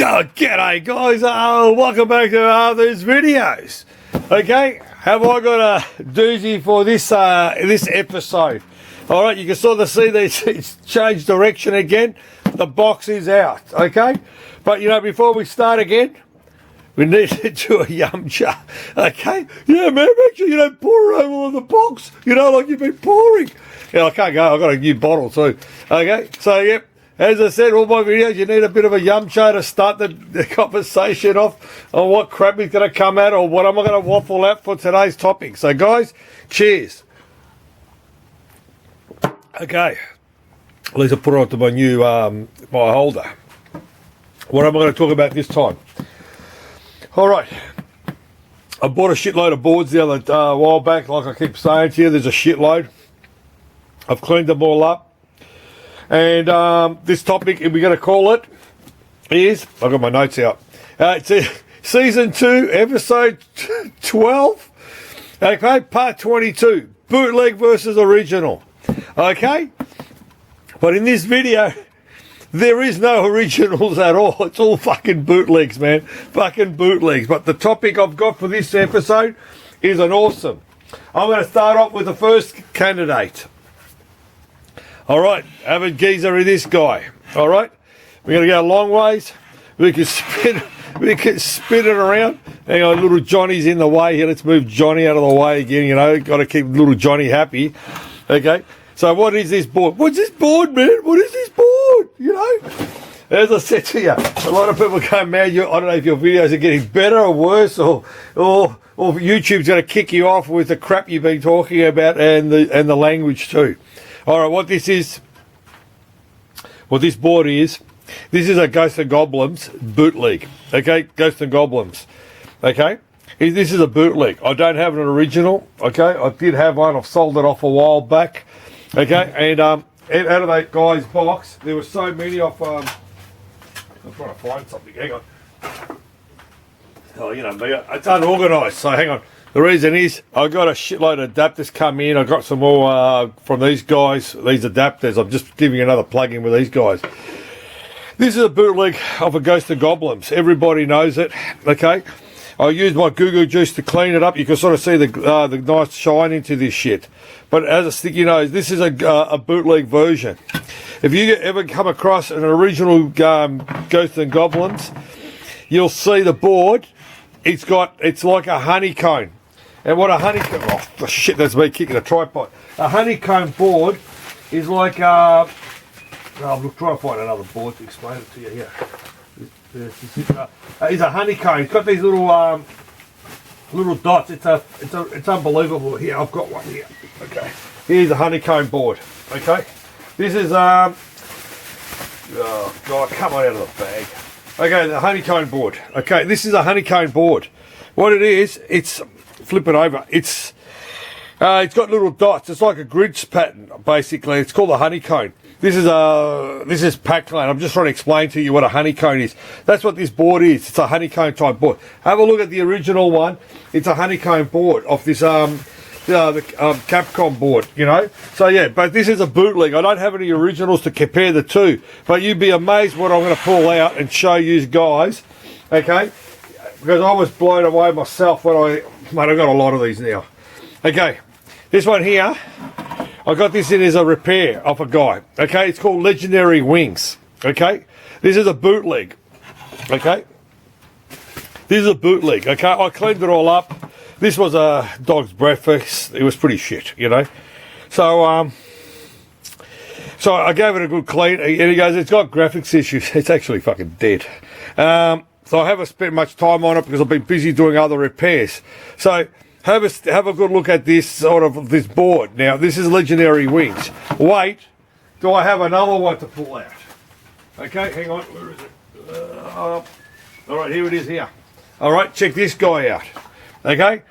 Oh, g'day guys, welcome back to these videos. Okay, have I got a doozy for this this episode? Alright, you can sort of see that it's changed direction again. The box is out, okay? But you know, before we start again, we need to do a yumcha, okay? Yeah, man, make sure you don't pour it over on the box, you know, like you've been pouring. Yeah, I can't go, I've got a new bottle too, okay? So, yep. As I said, all my videos, you need a bit of a yumcha to start the conversation off on what crap is going to come out or what am I going to waffle out for today's topic. So, guys, cheers. Okay. At least I put it onto my new my holder. What am I going to talk about this time? All right. I bought a shitload of boards the other while back. Like I keep saying to you, there's a shitload. I've cleaned them all up. And this topic, we're going to call it, is, I've got my notes out, it's Season 2, Episode 12, okay, Part 22, Bootleg versus Original, okay? But in this video, there is no originals at all. It's all fucking bootlegs, man. Fucking bootlegs. But the topic I've got for this episode is an awesome. I'm going to start off with the first candidate. All right, have a geezer with this guy. All right, we're going to go a long ways. We can spin it around. Hang on, little Johnny's in the way here. Let's move Johnny out of the way again. You know, got to keep little Johnny happy. Okay, so what is this board? What's this board, man? What is this board? You know, as I said to you, a lot of people go, man, I don't know if your videos are getting better or worse, or YouTube's going to kick you off with the crap you've been talking about and the language too. All right, what this board is, this is a Ghosts and Goblins bootleg. Okay, Ghosts and Goblins. Okay, this is a bootleg. I don't have an original. Okay, I did have one. I've sold it off a while back. Okay, and out of that guy's box, there were so many of. I'm trying to find something. Hang on. Oh, you know me. It's unorganised. So hang on. The reason is I got a shitload of adapters come in. I got some more from these guys, these adapters. I'm just giving you another plug-in with these guys. This is a bootleg of a Ghost of Goblins. Everybody knows it, okay? I used my Goo juice to clean it up. You can sort of see the nice shine into this shit. But as a sticky nose, this is a bootleg version. If you ever come across an original Ghost and Goblins, you'll see the board. It's like a honeycomb. And what a honeycomb, oh shit, that's me kicking a tripod. A honeycomb board is like I'm trying to find another board to explain it to you here. It's a honeycomb. It's got these little dots. It's unbelievable. Here, I've got one here. Okay. Here's a honeycomb board. Okay. This is oh God, come on out of the bag. Okay, the honeycomb board. Okay, this is a honeycomb board. What it is, it's flip it over. It's got little dots. It's like a grid pattern, basically. It's called a honeycomb. This is Pacland. I'm just trying to explain to you what a honeycomb is. That's what this board is. It's a honeycomb type board. Have a look at the original one. It's a honeycomb board of this the Capcom board, you know. So yeah, but this is a bootleg. I don't have any originals to compare the two, but you'd be amazed what I'm going to pull out and show you guys, okay? Because I was blown away myself when I've got a lot of these now. Okay, this one here, I got this in as a repair off a guy. Okay, it's called Legendary Wings. Okay, this is a bootleg. Okay, this is a bootleg. Okay, I cleaned it all up. This was a dog's breakfast. It was pretty shit, you know. So I gave it a good clean, and he goes, it's got graphics issues. It's actually fucking dead. So I haven't spent much time on it because I've been busy doing other repairs. So have a good look at this this board. Now this is Legendary Wings. Wait, do I have another one to pull out? Okay, hang on. Where is it? All right, here it is. Here. All right, check this guy out. Okay,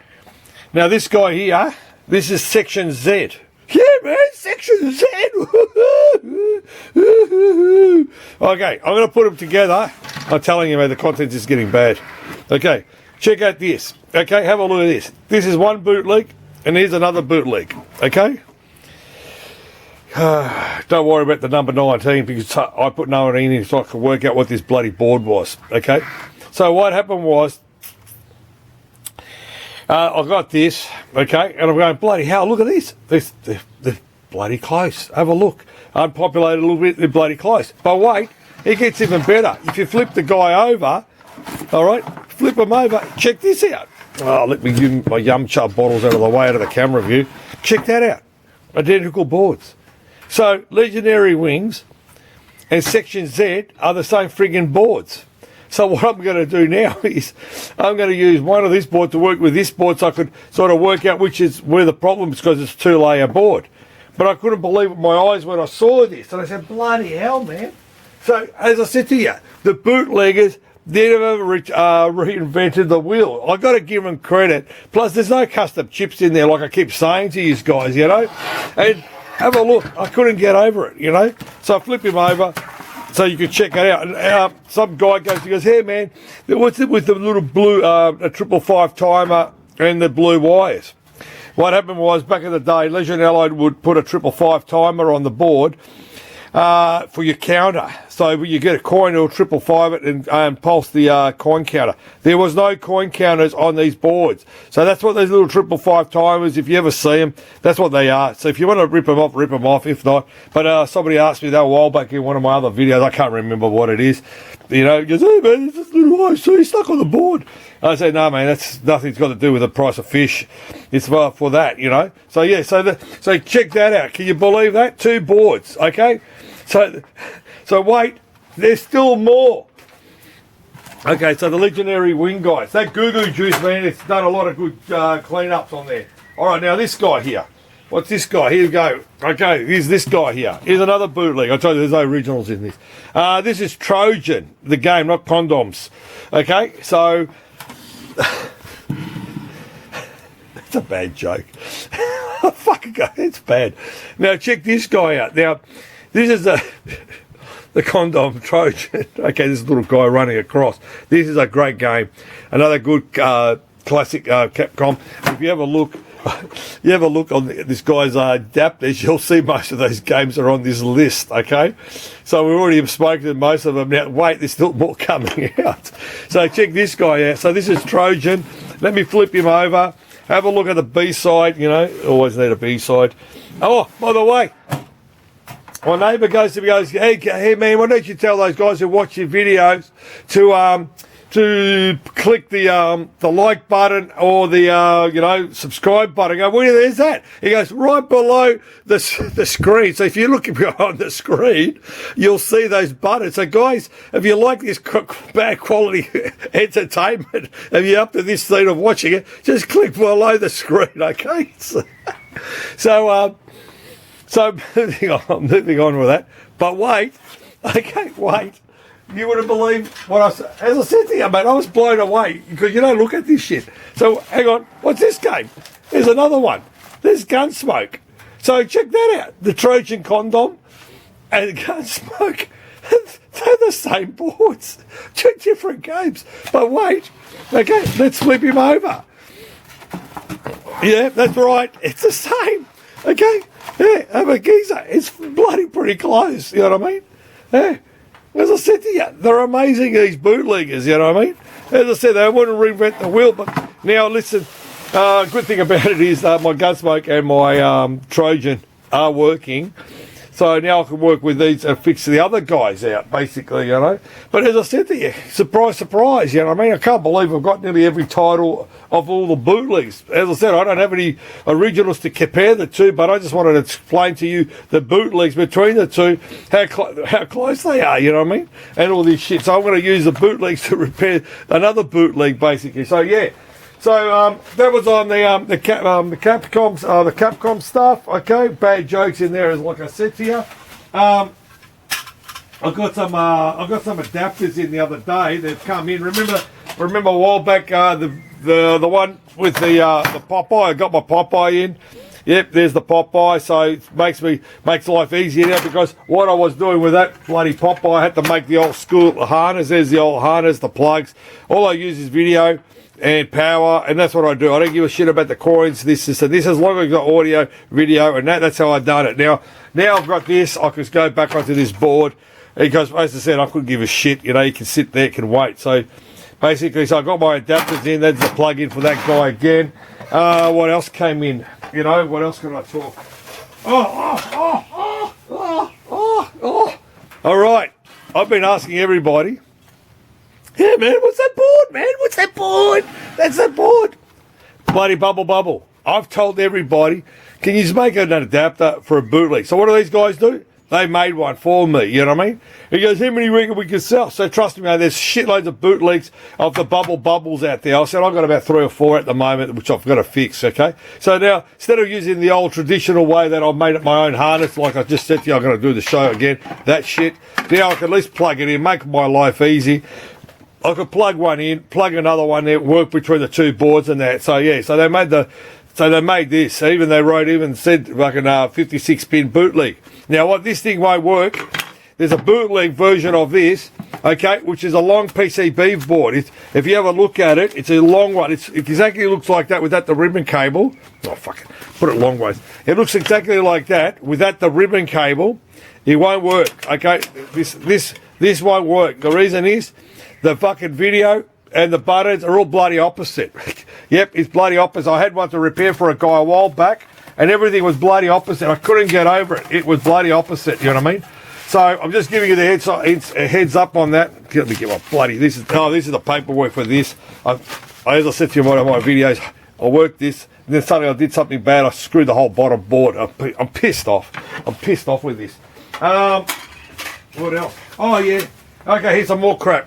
now this guy here, this is Section Z. Yeah, man, Section Z. Okay, I'm going to put them together. I'm telling you, man, the content is getting bad. Okay, check out this. Okay, have a look at this. This is one bootleg, and here's another bootleg. Okay, Don't worry about the number 19 because I put 19 in so I could work out what this bloody board was. Okay, so what happened was I got this, okay, and I'm going, bloody hell, look at this. They're bloody close. Have a look. Unpopulated a little bit, they're bloody close. But wait, it gets even better. If you flip the guy over, all right, flip him over, check this out. Oh, let me give my Yum Chub bottles out of the way, out of the camera view. Check that out. Identical boards. So, Legendary Wings and Section Z are the same friggin' boards. So what I'm going to do now is I'm going to use one of this board to work with this board so I could sort of work out which is where the problem is because it's a 2-layer board. But I couldn't believe my eyes when I saw this. And I said, bloody hell, man. So, as I said to you, the bootleggers, they never reinvented the wheel. I got to give them credit. Plus, there's no custom chips in there, like I keep saying to you guys, you know. And have a look. I couldn't get over it, you know. So I flip him over so you can check it out. And some guy goes, hey, man, what's it with the little blue, a 555 timer and the blue wires? What happened was, back in the day, Legion Allied would put a 555 timer on the board for your counter. So you get a coin, it'll 555 it and pulse the coin counter. There was no coin counters on these boards. So that's what these little 555 timers, if you ever see them, that's what they are. So if you want to rip them off, if not. But somebody asked me that a while back in one of my other videos, I can't remember what it is. You know, he goes, hey man, it's this little IC stuck on the board. I said, no man, that's nothing's got to do with the price of fish. It's for that, you know. So yeah, so check that out. Can you believe that? 2 boards, okay? So wait, there's still more. Okay, so the Legendary Wing guys. That Goo Juice, man, it's done a lot of good cleanups on there. All right, now this guy here. What's this guy? Here we go. Okay, here's this guy here. Here's another bootleg. I told you there's no originals in this. This is Trojan, the game, not condoms. Okay, so it's a bad joke. Fucking go, it's bad. Now check this guy out. Now this is the condom Trojan. Okay, this little guy running across. This is a great game. Another good classic Capcom. If you have a look on this guy's adapters, you'll see most of those games are on this list, okay? So we've already spoken to most of them. Now, wait, there's still more coming out. So check this guy out. So this is Trojan. Let me flip him over. Have a look at the B-side, you know. Always need a B-side. Oh, by the way, my neighbour goes to me, hey man, why don't you tell those guys who watch your videos to click the like button or the subscribe button. I go, well, there's that. He goes, right below the screen. So if you look behind the screen, you'll see those buttons. So guys, if you like this bad quality entertainment, if you're up to this scene of watching it, just click below the screen, okay? So moving on with that. But wait, okay, wait. You wouldn't believe what I said. As I said to you, mate, I was blown away because you don't look at this shit. So hang on, what's this game? There's another one. There's Gunsmoke. So check that out. The Trojan condom and Gunsmoke. They're the same boards. 2 different games. But wait, okay, let's flip him over. Yeah, that's right. It's the same. Okay? Yeah, have a geezer. It's bloody pretty close. You know what I mean? Yeah. As I said to you, they're amazing, these bootleggers, you know what I mean? As I said, they want to reinvent the wheel, but now listen, good thing about it is my Gunsmoke and my Trojan are working. So now I can work with these and fix the other guys out, basically, you know. But as I said to you, surprise, surprise, you know what I mean? I can't believe I've got nearly every title of all the bootlegs. As I said, I don't have any originals to compare the two, but I just wanted to explain to you the bootlegs between the two, how close they are, you know what I mean? And all this shit. So I'm going to use the bootlegs to repair another bootleg, basically. So, yeah. So that was on the Capcom stuff. Okay, bad jokes in there, as like I said to you. I got some adapters in the other day. They've come in. Remember a while back the one with the Popeye. I got my Popeye in. Yep, there's the Popeye, so it makes life easier now, because what I was doing with that bloody Popeye, I had to make the old school harness. There's the old harness, the plugs. All I use is video and power, and that's what I do. I don't give a shit about the coins, this, and this, as long as I've got audio, video, and that's how I've done it. Now I've got this, I can go back onto this board, because as I said, I couldn't give a shit, you can sit there, can wait. So basically, I got my adapters in, that's the plug-in for that guy again. What else came in? What else can I talk? All right, I've been asking everybody, yeah, man, what's that board, man? What's that board? That's that board. Bloody Bubble. I've told everybody, can you just make an adapter for a bootleg? So what do these guys do? They made one for me, you know what I mean? He goes, how many reckon we can sell? So trust me, there's shitloads of bootlegs of the Bubbles out there. I said, I've got about 3 or 4 at the moment, which I've got to fix, okay? So now, instead of using the old traditional way that I've made it my own harness, like I just said to you, I'm going to do the show again, that shit, now I can at least plug it in, make my life easy. I could plug one in, plug another one there, work between the 2 boards and that. So yeah, so they made this. They said fucking 56-pin bootleg. Now what this thing won't work, there's a bootleg version of this, okay, which is a long PCB board. If you have a look at it, it's a long one. It exactly looks like that without the ribbon cable. Oh fuck it, put it long ways. It looks exactly like that without the ribbon cable. It won't work, okay. This won't work. The reason is, the fucking video and the buttons are all bloody opposite. Yep, it's bloody opposite. I had one to repair for a guy a while back, and everything was bloody opposite. I couldn't get over it. It was bloody opposite, you know what I mean? So I'm just giving you the heads up on that. Let me get my bloody, this is the paperwork for this. As I said to you in one of my videos, I worked this, and then suddenly I did something bad. I screwed the whole bottom board. I'm pissed off. I'm pissed off with this. What else? Oh yeah. Okay, here's some more crap.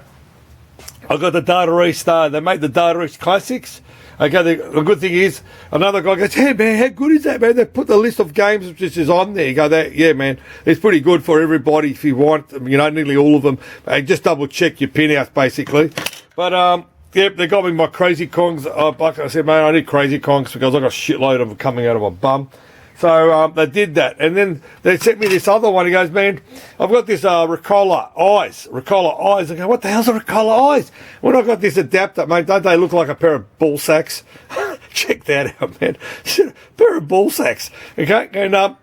I got the Data East. They made the Data East Classics. Okay, the good thing is, another guy goes, hey man, how good is that, man? They put the list of games which is on there. You go, yeah man, it's pretty good for everybody if you want, nearly all of them. Just double check your pinouts basically. But yep, they got me my Crazy Kongs. Like I said, man, I need Crazy Kongs because I got a shitload of them coming out of my bum. So they did that, and then they sent me this other one. He goes, man, I've got this Ricola eyes. I go, what the hell's a Ricola eyes? When I got this adapter, mate, don't they look like a pair of ball sacks? Check that out, man. A pair of ball sacks. Okay, and I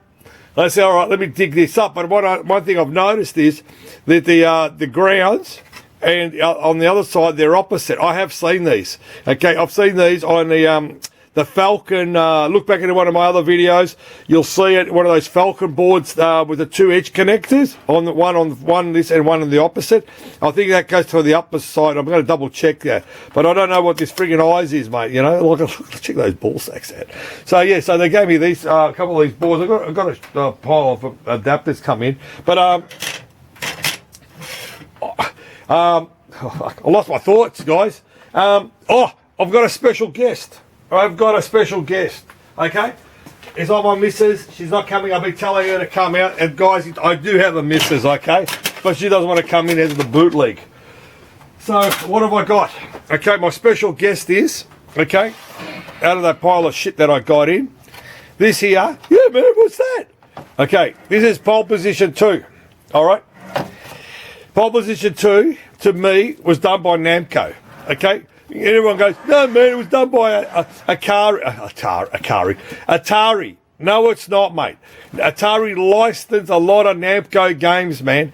said, all right, let me dig this up. But one thing I've noticed is that the grounds and on the other side they're opposite. I have seen these. Okay, I've seen these on the Falcon. Look back into one of my other videos, you'll see it, one of those Falcon boards with the 2 edge connectors on one this and one on the opposite. I think that goes to the upper side. I'm going to double check that, but I don't know what this friggin' eyes is, mate. Check those ball sacks out. So yeah, so they gave me these a couple of these boards. I've got a pile of adapters come in, but I lost my thoughts, guys. I've got a special guest. Okay? It's on my missus. She's not coming. I've been telling her to come out. And guys, I do have a missus, okay? But she doesn't want to come in as the bootleg. So, what have I got? Okay, my special guest is, okay, out of that pile of shit that I got in, this here, yeah man, what's that? Okay, this is Pole Position 2, alright? Pole Position 2, to me, was done by Namco, okay? And everyone goes, no man, it was done by Atari. No, it's not, mate. Atari licensed a lot of Namco games, man.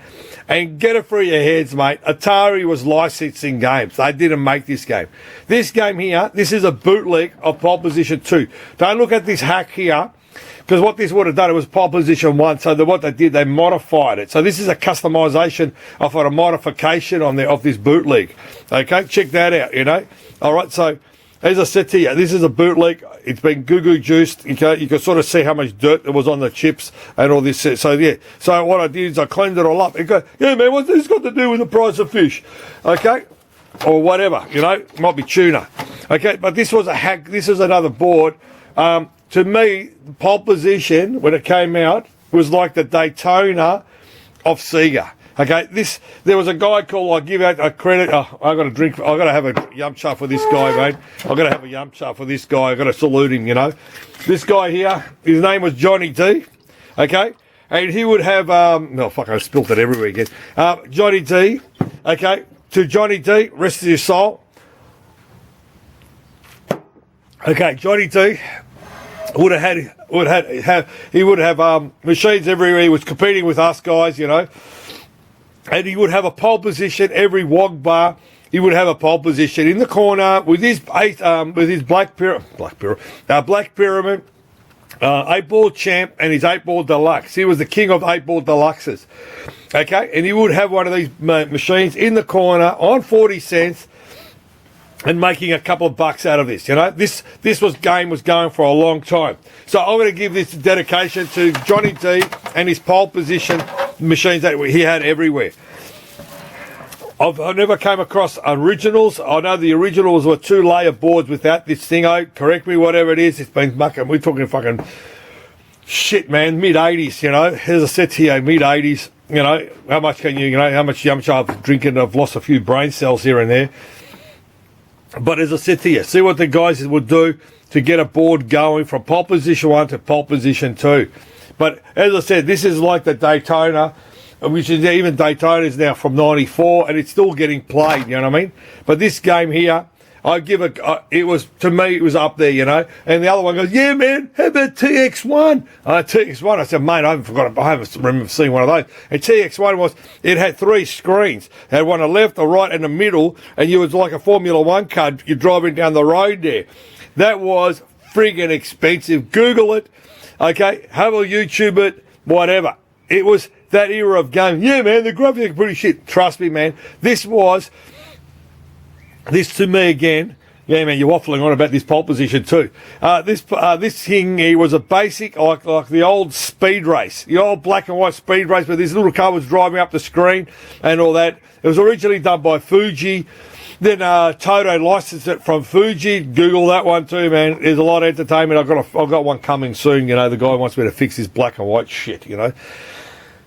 And get it through your heads, mate. Atari was licensing games. They didn't make this game. This game here, this is a bootleg of Pole Position 2. Don't look at this hack here, because what this would have done, it was Pole Position 1. So what they did, they modified it. So this is a customization of a modification of this bootleg. Okay, check that out, All right, so as I said to you, this is a bootleg. It's been goo juiced. You can sort of see how much dirt there was on the chips and all this. So yeah, so what I did is I cleaned it all up. It goes, yeah man, what's this got to do with the price of fish? Okay, or whatever, might be tuna. Okay, but this was a hack. This is another board. To me, Pole Position, when it came out, was like the Daytona of Sega. Okay, there was a guy called, I give out a credit, I got to drink, I got to have a yum cha for this guy, mate. I got to have a yum cha for this guy. I got to salute him, you know. This guy here, his name was Johnny D. Okay, and he would have, no, fuck, I spilt it everywhere again. Johnny D. Okay, to Johnny D. Rest of his soul. Okay, Johnny D. He would have machines everywhere. He was competing with us guys, you know. And he would have a pole position every WOG bar. He would have a pole position in the corner with his black pyramid, 8-ball champ and his 8-ball deluxe. He was the king of 8-ball deluxes. Okay, and he would have one of these machines in the corner on 40 cents and making a couple of bucks out of this. You know, this game was going for a long time. So I'm going to give this dedication to Johnny D and his pole position machines that he had everywhere. I've never came across originals. I know the originals were 2-layer boards without this thing. Correct me, whatever it is. It's been mucking. We're talking fucking shit, man. Mid-80s, you know. As I said to you, mid-80s. You know, how much can you know, how much yum cha I've drinking. I've lost a few brain cells here and there. But as I said to you, see what the guys would do to get a board going from pole position 1 to pole position 2. But as I said, this is like the Daytona, which is even Daytona is now from 94, and it's still getting played, you know what I mean? But this game here, I give it was, to me, it was up there, you know? And the other one goes, yeah, man, how about TX1? TX1, I said, mate, I haven't remember seeing one of those. And TX1 it had 3 screens. It had one on the left, the right, and the middle, and you was like a Formula 1 car, you're driving down the road there. That was friggin' expensive. Google it. Okay, have a YouTube it, whatever. It was that era of game. Yeah, man, the graphics are pretty shit. Trust me, man. This to me again. Yeah, man, you're waffling on about this pole position too. This thing here was a basic, like the old speed race, the old black and white speed race where this little car was driving up the screen and all that. It was originally done by Fuji. Then Toto licensed it from Fuji. Google that one too, man. There's a lot of entertainment. I've got one coming soon. You know, the guy wants me to fix his black and white shit. You know,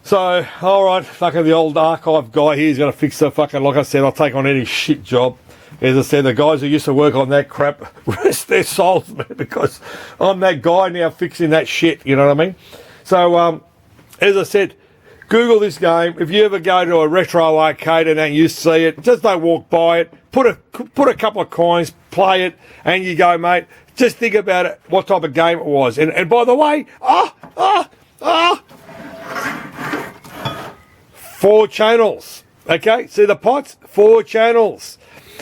so all right, fucking the old archive guy here is going to fix the fucking. Like I said, I'll take on any shit job. As I said, the guys who used to work on that crap rest their souls, man, because I'm that guy now fixing that shit. You know what I mean? So as I said. Google this game. If you ever go to a retro arcade and you see it, just don't walk by it. Put a couple of coins, play it, and you go, mate. Just think about it, what type of game it was. And by the way, 4 channels. Okay, see the pots? 4 channels.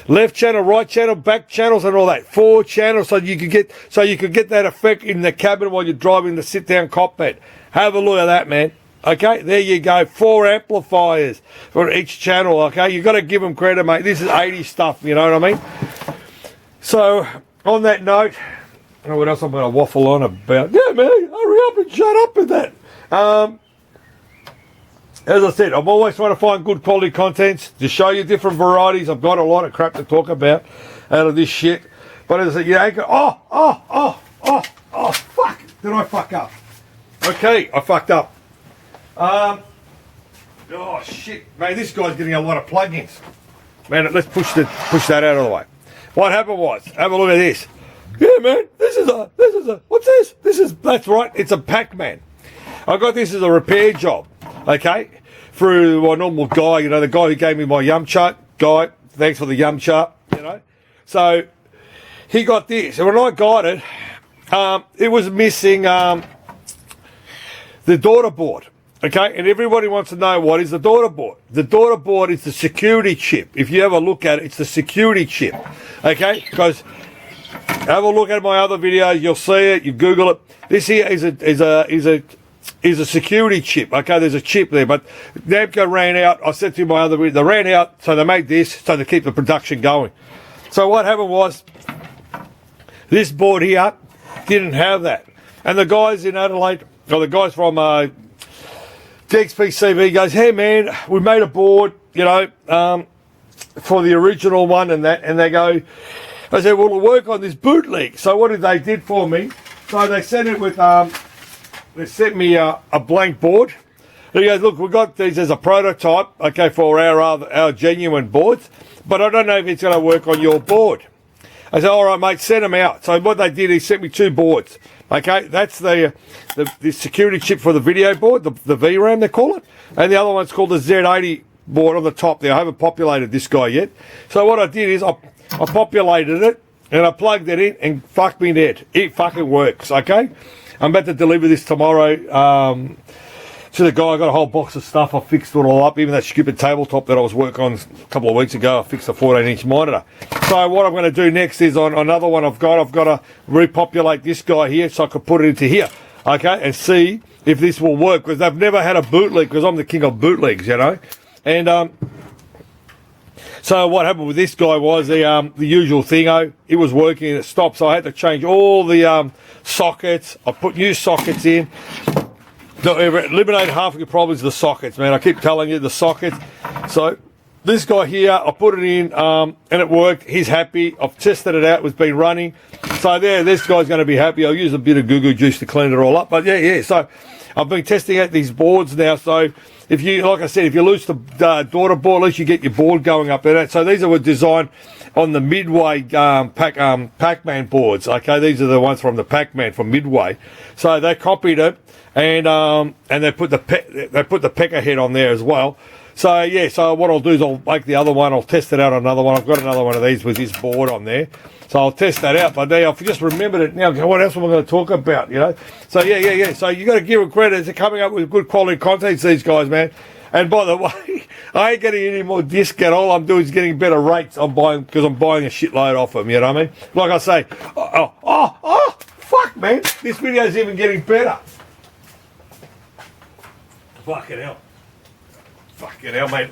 Left channel, right channel, back channels, and all that. 4 channels, so you could get that effect in the cabin while you're driving the sit-down cockpit. Have a look at that, man. Okay, there you go. 4 amplifiers for each channel, okay? You've got to give them credit, mate. This is 80s stuff, you know what I mean? So, on that note, what else I'm going to waffle on about? Yeah, man, hurry up and shut up with that. As I said, I'm always trying to find good quality contents to show you different varieties. I've got a lot of crap to talk about out of this shit. But as I said, you ain't got... Oh, fuck. Did I fuck up? Okay, I fucked up. Oh shit, man! This guy's getting a lot of plugins. Man, let's push that out of the way. What happened was, have a look at this. Yeah, man, this is a. What's this? That's right. It's a Pacman. I got this as a repair job. Okay, through my normal guy. You know, the guy who gave me my yum chart. Guy, thanks for the yum chart. You know, so he got this, and when I got it, it was missing the daughter board. Okay, and everybody wants to know what is the daughter board. The daughter board is the security chip. If you have a look at it, it's the security chip. Okay, because have a look at my other videos, you'll see it. You Google it. This here is a security chip. Okay, there's a chip there, but Namco ran out. I said to my other video, they ran out, so they made this so to keep the production going. So what happened was, this board here didn't have that, and the guys in Adelaide, or the guys from PCB goes, hey man, we made a board, you know, for the original one and that, and they go, I said, well, we'll work on this bootleg. So what they did for me, so they sent it with, they sent me a blank board, He goes, look, we've got these as a prototype, okay, for our genuine boards, but I don't know if it's going to work on your board. I said, all right, mate, send them out. So what they did, he sent me 2 boards. Okay, that's the security chip for the video board, the VRAM they call it, and the other one's called the Z80 board on the top there. I haven't populated this guy yet. So what I did is I populated it and I plugged it in, and fuck me dead, it fucking works. Okay, I'm about to deliver this tomorrow to the guy. I got a whole box of stuff. I fixed it all up, even that stupid tabletop that I was working on a couple of weeks ago. I fixed a 14-inch monitor. So what I'm going to do next is on another one I've got to repopulate this guy here so I can put it into here, okay, and see if this will work, because they've never had a bootleg, because I'm the king of bootlegs, you know. And so what happened with this guy was the usual thing. It was working and it stopped, so I had to change all the sockets. I put new sockets in. Eliminate half of your problems, the sockets, man. I keep telling you, the sockets. So this guy here, I put it in and it worked. He's happy. I've tested it out. It's been running. So there, this guy's going to be happy. I'll use a bit of goo-goo juice to clean it all up. But yeah. So I've been testing out these boards now. So if you, like I said, if you lose the daughter board, at least you get your board going up there. So these are designed on the Midway Pacman boards. Okay, these are the ones from the Pacman from Midway. So they copied it. And they put the pecker head on there as well. So yeah, so what I'll do is I'll make the other one. I'll test it out on another one. I've got another one of these with this board on there, so I'll test that out. But now I've just remembered it now. What else am I going to talk about? You know. So yeah. So you got to give them credit. They're coming up with good quality content. These guys, man. And by the way, I ain't getting any more discount. All I'm doing is getting better rates. I'm buying because I'm buying a shitload off them. You know what I mean? Like I say, fuck, man. This video's even getting better. Fucking hell, mate.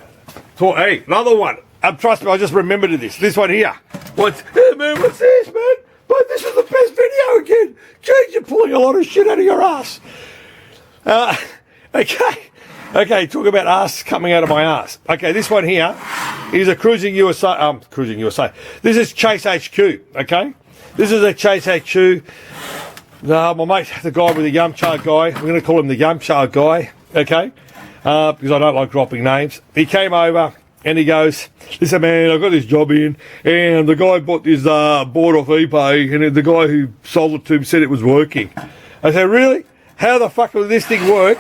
Hey, another one. Trust me, I just remembered this. This one here. Hey, man, what's this, man? But this is the best video again. Jeez, you're pulling a lot of shit out of your ass. Okay, talk about ass coming out of my ass. Okay, this one here is a Cruising USA. This is Chase HQ, okay? This is a Chase HQ. My mate, the guy with the Yumcha guy, we're going to call him the Yumcha guy. Okay, because I don't like dropping names. He came over and he goes, listen, man, I got this job in, and the guy bought this board off eBay, and the guy who sold it to him said it was working. I said, really? How the fuck will this thing work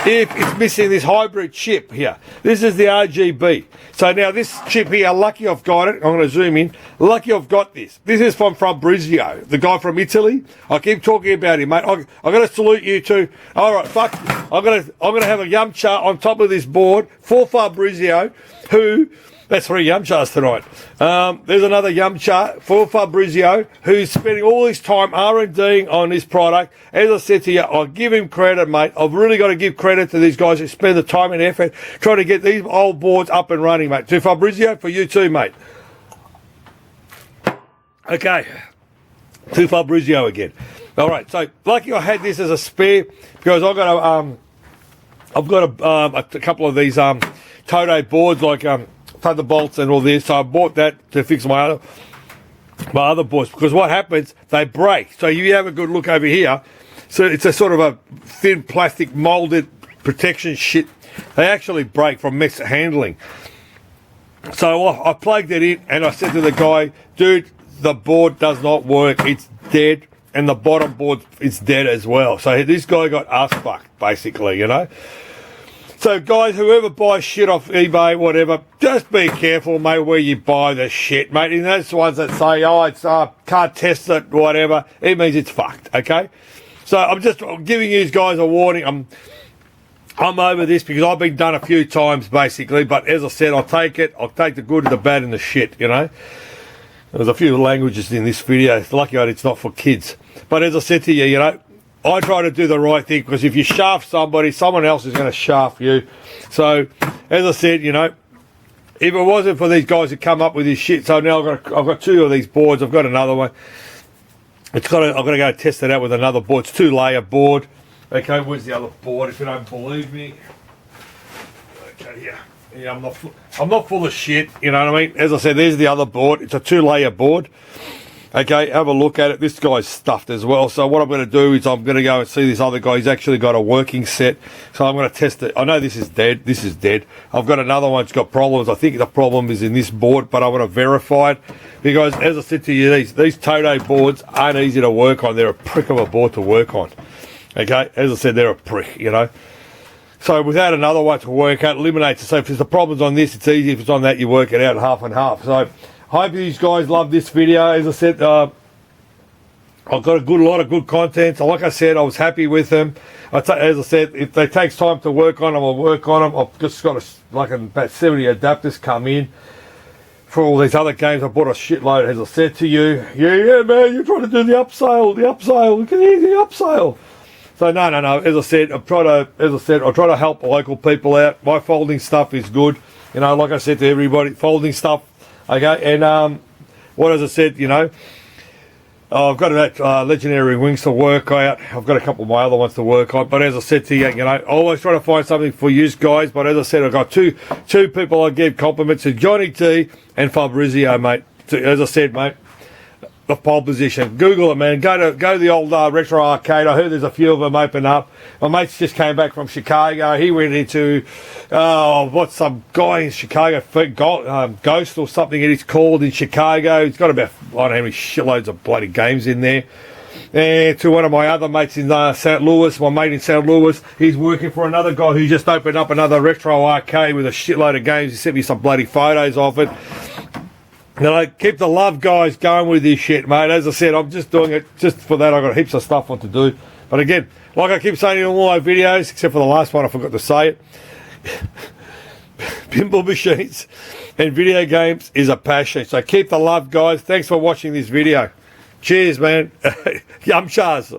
if it's missing this hybrid chip here? This is the RGB. So now this chip here, lucky I've got it. I'm going to zoom in. Lucky I've got this. This is from Fabrizio, the guy from Italy. I keep talking about him, mate. I'm going to salute you too. All right, fuck. I'm going to have a Yumcha on top of this board for Fabrizio, who... That's 3 Yumchas tonight. There's another Yumcha for Fabrizio, who's spending all his time R&Ding on this product. As I said to you, I'll give him credit, mate. I've really got to give credit to these guys who spend the time and effort trying to get these old boards up and running, mate. To Fabrizio, for you too, mate. Okay. To Fabrizio again. All right. So, lucky I had this as a spare, because I've got a couple of these Toto boards, like Thunderbolts and all this, so I bought that to fix my other boards, because what happens, they break. So you have a good look over here. So it's a sort of a thin plastic molded protection shit. They actually break from mishandling. So I plugged it in and I said to the guy, dude, the board does not work. It's dead, and the bottom board is dead as well. So this guy got ass fucked, basically, you know. So, guys, whoever buys shit off eBay, whatever, just be careful, mate, where you buy the shit, mate. And those ones that say, it's can't test it, whatever, it means it's fucked, okay? So I'm just giving you guys a warning. I'm over this because I've been done a few times, basically. But as I said, I'll take it. I'll take the good, the bad, and the shit, you know. There's a few languages in this video. It's lucky it's not for kids. But as I said to you, you know, I try to do the right thing, because if you shaft somebody, someone else is going to shaft you. So, as I said, you know, if it wasn't for these guys who come up with this shit, so now I've got 2 of these boards. I've got another one. I've got to go test it out with another board. It's 2-layer board. Okay, where's the other board? If you don't believe me. Okay, yeah, I'm not full of shit. You know what I mean? As I said, there's the other board. It's a 2-layer board. Okay, have a look at it. This guy's stuffed as well. So what I'm going to do is I'm going to go and see this other guy. He's actually got a working set. So I'm going to test it. I know this is dead. This is dead. I've got another one that's got problems. I think the problem is in this board, but I want to verify it. Because as I said to you, these Toto boards aren't easy to work on. They're a prick of a board to work on. Okay, as I said, they're a prick, you know. So without another one to work out, eliminates it. So if there's the problems on this, it's easy. If it's on that, you work it out half and half. So hope these guys love this video. As I said, I've got a lot of good content. So like I said, I was happy with them. As I said, if it takes time to work on them, I'll work on them. I've just got about 70 adapters come in for all these other games. I bought a shitload, as I said to you. Yeah, man, you're trying to do the upsale. You can hear the upsale. So no. As I said, I'll try to help local people out. My folding stuff is good. You know, like I said to everybody, folding stuff. Okay, and what as I said, you know, I've got that legendary wings to work out. I've got a couple of my other ones to work on. But as I said to you, you know, I always try to find something for you guys. But as I said, I've got two people I give compliments to, Johnny T and Fabrizio, mate. As I said, mate, the pole position. Google it, man. Go to the old retro arcade. I heard there's a few of them open up. My mate's just came back from Chicago. He went into what's some guy in Chicago, Ghost or something it is called in Chicago. He's got about I don't know how many shitloads of bloody games in there. And to one of my other mates in St. Louis, my mate in St. Louis, he's working for another guy who just opened up another retro arcade with a shitload of games. He sent me some bloody photos of it. You know, keep the love, guys, going with this shit, mate. As I said, I'm just doing it just for that. I've got heaps of stuff on to do. But again, like I keep saying in all my videos, except for the last one, I forgot to say it, pinball machines and video games is a passion. So keep the love, guys. Thanks for watching this video. Cheers, man. Yum chars.